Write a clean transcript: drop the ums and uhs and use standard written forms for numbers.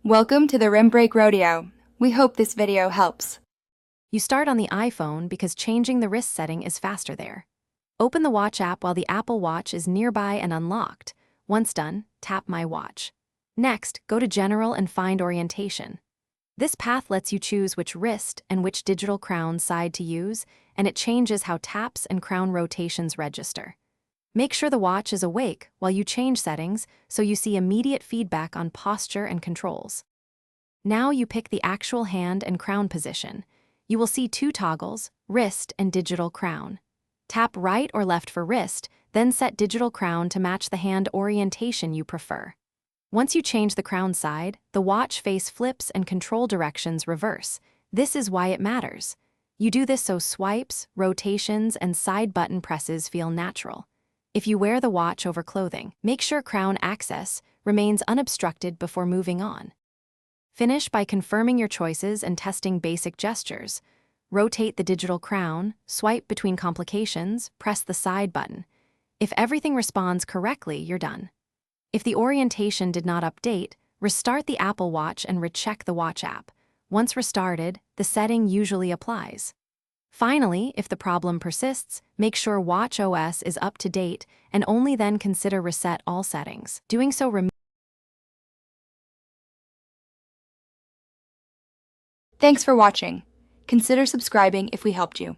Welcome to the Rim Break Rodeo. We hope this video helps. You start on the iPhone because changing the wrist setting is faster there. Open the Watch app while the Apple Watch is nearby and unlocked. Once done, tap My Watch. Next, go to General and find Orientation. This path lets you choose which wrist and which digital crown side to use, and it changes how taps and crown rotations register. Make sure the watch is awake while you change settings so you see immediate feedback on posture and controls. Now you pick the actual hand and crown position. You will see two toggles, wrist and digital crown. Tap right or left for wrist, then set digital crown to match the hand orientation you prefer. Once you change the crown side, the watch face flips and control directions reverse. This is why it matters. You do this so swipes, rotations, and side button presses feel natural. If you wear the watch over clothing, make sure crown access remains unobstructed before moving on. Finish by confirming your choices and testing basic gestures. Rotate the digital crown, swipe between complications, press the side button. If everything responds correctly, you're done. If the orientation did not update, restart the Apple Watch and recheck the Watch app. Once restarted, the setting usually applies. Finally, if the problem persists, make sure Watch OS is up to date and only then consider reset all settings. Doing so Thanks for watching. Consider subscribing if we helped you.